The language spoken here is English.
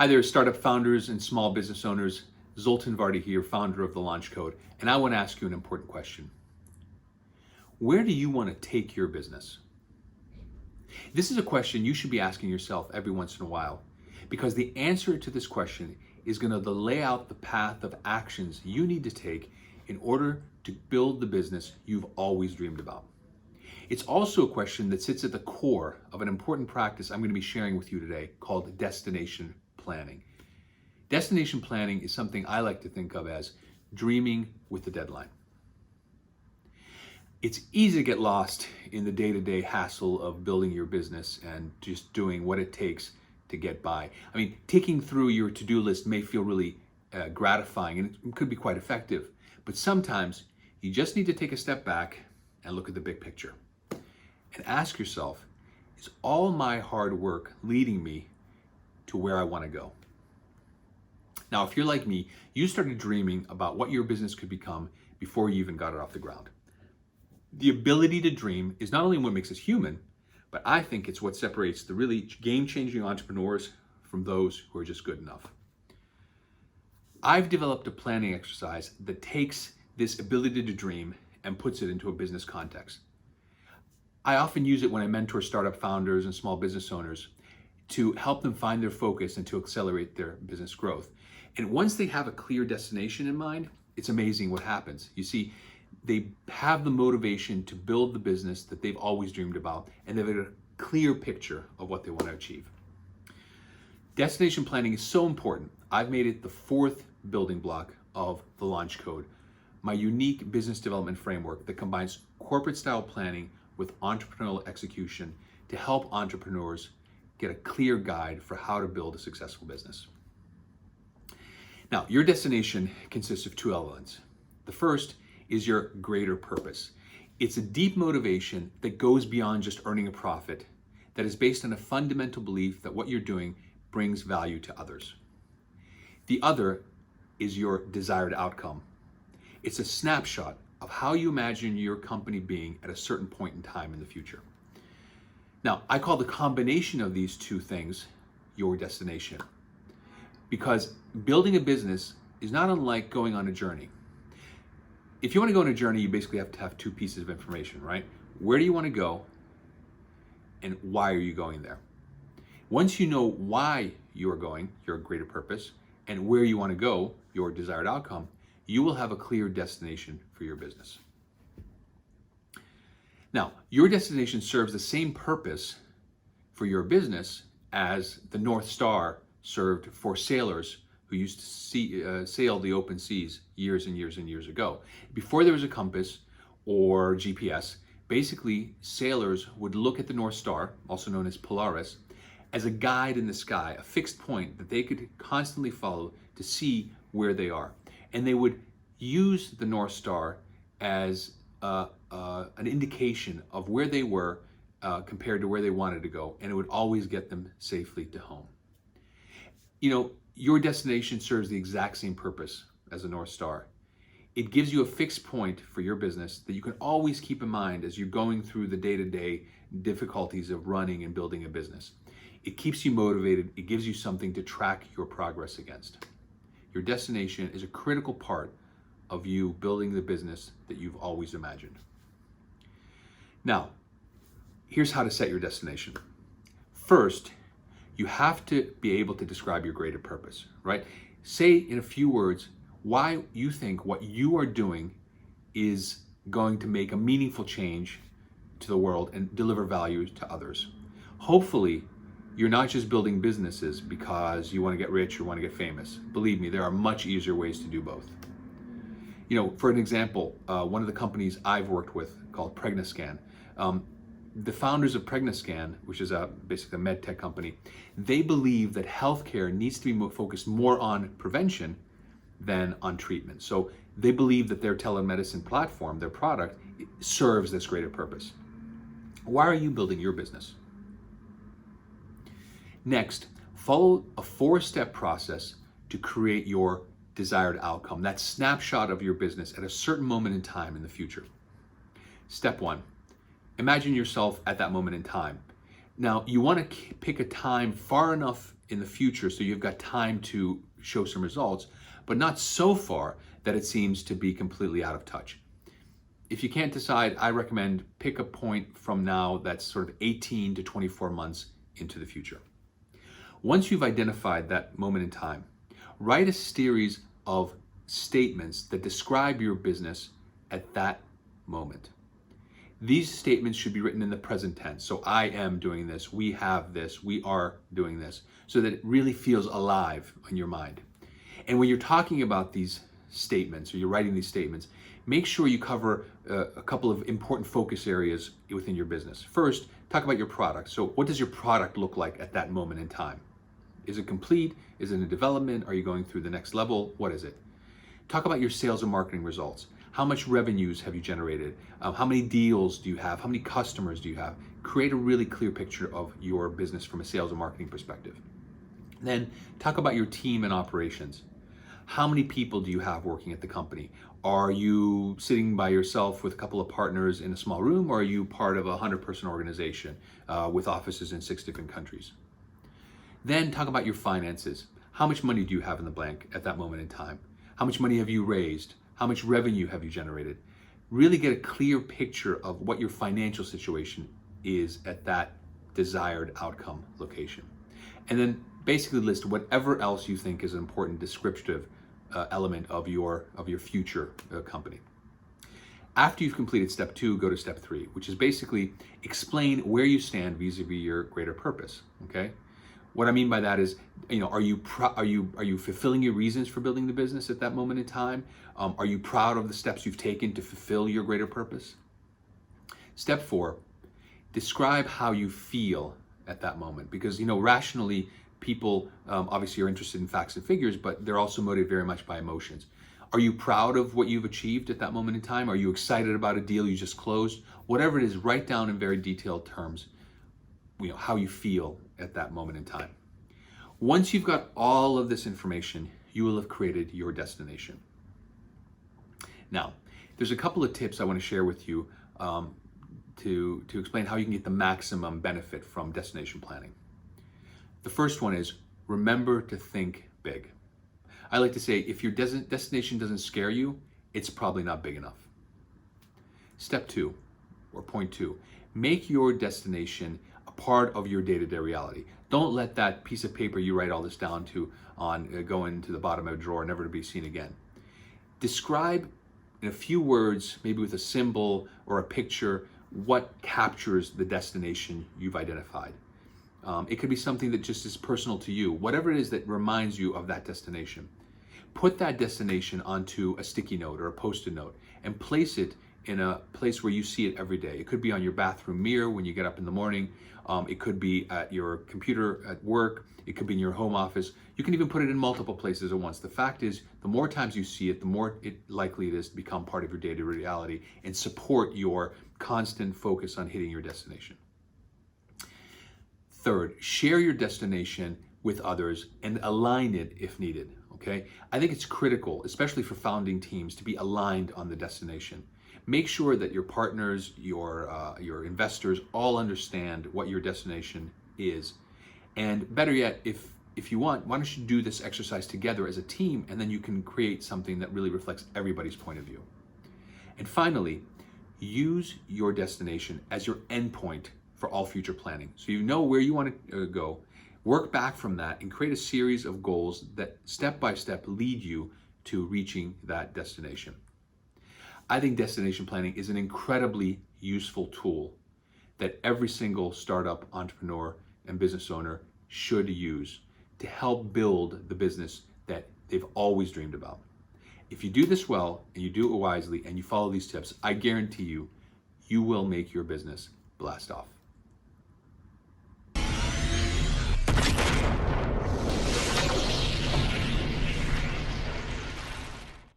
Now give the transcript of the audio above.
Hi there, startup founders and small business owners. Zoltan Vardy here, founder of The Launch Code, and I want to ask you an important question. Where do you want to take your business? This is a question you should be asking yourself every once in a while, because the answer to this question is going to lay out the path of actions you need to take in order to build the business you've always dreamed about. It's also a question that sits at the core of an important practice I'm going to be sharing with you today called destination planning. Destination planning is something I like to think of as dreaming with the deadline. It's easy to get lost in the day-to-day hassle of building your business and just doing what it takes to get by. I mean, ticking through your to-do list may feel really gratifying and it could be quite effective, but sometimes you just need to take a step back and look at the big picture and ask yourself, is all my hard work leading me to where I want to go? Now, if you're like me, you started dreaming about what your business could become before you even got it off the ground. The ability to dream is not only what makes us human, but I think it's what separates the really game-changing entrepreneurs from those who are just good enough. I've developed a planning exercise that takes this ability to dream and puts it into a business context. I often use it when I mentor startup founders and small business owners to help them find their focus and to accelerate their business growth. And once they have a clear destination in mind, it's amazing what happens. You see, they have the motivation to build the business that they've always dreamed about, and they've got a clear picture of what they want to achieve. Destination planning is so important. I've made it the fourth building block of the Launch Code, my unique business development framework that combines corporate style planning with entrepreneurial execution to help entrepreneurs get a clear guide for how to build a successful business. Now, your destination consists of two elements. The first is your greater purpose. It's a deep motivation that goes beyond just earning a profit, that is based on a fundamental belief that what you're doing brings value to others. The other is your desired outcome. It's a snapshot of how you imagine your company being at a certain point in time in the future. Now, I call the combination of these two things your destination, because building a business is not unlike going on a journey. If you want to go on a journey, you basically have to have two pieces of information, right? Where do you want to go, and why are you going there? Once you know why you are going, your greater purpose, and where you want to go, your desired outcome, you will have a clear destination for your business. Now, your destination serves the same purpose for your business as the North Star served for sailors who used to sail the open seas years and years and years ago. Before there was a compass or GPS, basically sailors would look at the North Star, also known as Polaris, as a guide in the sky, a fixed point that they could constantly follow to see where they are. And they would use the North Star as an indication of where they were compared to where they wanted to go, and it would always get them safely to home. You know, your destination serves the exact same purpose as the North Star. It gives you a fixed point for your business that you can always keep in mind as you're going through the day-to-day difficulties of running and building a business. It keeps you motivated. It gives you something to track your progress against. Your destination is a critical part of you building the business that you've always imagined. Now, here's how to set your destination. First, you have to be able to describe your greater purpose, right? Say in a few words why you think what you are doing is going to make a meaningful change to the world and deliver value to others. Hopefully, you're not just building businesses because you want to get rich or want to get famous. Believe me, there are much easier ways to do both. You know, for an example, one of the companies I've worked with called Pregnoscan, the founders of Pregnoscan, which is basically a med tech company, they believe that healthcare needs to be focused more on prevention than on treatment. So they believe that their telemedicine platform, their product, serves this greater purpose. Why are you building your business? Next, follow a 4-step process to create your desired outcome, that snapshot of your business at a certain moment in time in the future. Step 1, imagine yourself at that moment in time. Now, you want to pick a time far enough in the future, so you've got time to show some results, but not so far that it seems to be completely out of touch. If you can't decide, I recommend pick a point from now that's sort of 18 to 24 months into the future. Once you've identified that moment in time, write a series of statements that describe your business at that moment. These statements should be written in the present tense. So I am doing this, we have this, we are doing this, so that it really feels alive in your mind. And when you're talking about these statements, or you're writing these statements, make sure you cover a couple of important focus areas within your business. First, talk about your product. So what does your product look like at that moment in time? Is it complete? Is it in development? Are you going through the next level? What is it? Talk about your sales and marketing results. How much revenues have you generated? How many deals do you have? How many customers do you have? Create a really clear picture of your business from a sales and marketing perspective. Then talk about your team and operations. How many people do you have working at the company? Are you sitting by yourself with a couple of partners in a small room, or are you part of a 100-person organization with offices in 6 different countries? Then talk about your finances. How much money do you have in the bank at that moment in time? How much money have you raised? How much revenue have you generated? Really get a clear picture of what your financial situation is at that desired outcome location. And then basically list whatever else you think is an important descriptive element of your future company. After you've completed step 2, go to step 3, which is basically explain where you stand vis-a-vis your greater purpose. Okay? What I mean by that is, are you fulfilling your reasons for building the business at that moment in time? Are you proud of the steps you've taken to fulfill your greater purpose? Step 4, describe how you feel at that moment, because rationally people obviously are interested in facts and figures, but they're also motivated very much by emotions. Are you proud of what you've achieved at that moment in time? Are you excited about a deal you just closed? Whatever it is, write down in very detailed terms how you feel at that moment in time. Once you've got all of this information, you will have created your destination. Now, there's a couple of tips I want to share with you to explain how you can get the maximum benefit from destination planning. The first one is, remember to think big. I like to say, if your destination doesn't scare you, it's probably not big enough. Step 2, or point 2, make your destination a part of your day-to-day reality. Don't let that piece of paper you write all this down go into the bottom of a drawer, never to be seen again. Describe in a few words, maybe with a symbol or a picture, what captures the destination you've identified. It could be something that just is personal to you, whatever it is that reminds you of that destination. Put that destination onto a sticky note or a Post-it note and place it in a place where you see it every day. It could be on your bathroom mirror when you get up in the morning. It could be at your computer at work. It could be in your home office. You can even put it in multiple places at once. The fact is, the more times you see it, the more likely it is to become part of your day-to-day reality and support your constant focus on hitting your destination. Third, share your destination with others and align it if needed, okay? I think it's critical, especially for founding teams, to be aligned on the destination. Make sure that your partners, your investors all understand what your destination is. And better yet, if you want, why don't you do this exercise together as a team, and then you can create something that really reflects everybody's point of view. And finally, use your destination as your endpoint for all future planning. So you know where you want to go, work back from that and create a series of goals that step by step lead you to reaching that destination. I think destination planning is an incredibly useful tool that every single startup entrepreneur and business owner should use to help build the business that they've always dreamed about. If you do this well and you do it wisely and you follow these tips, I guarantee you, you will make your business blast off.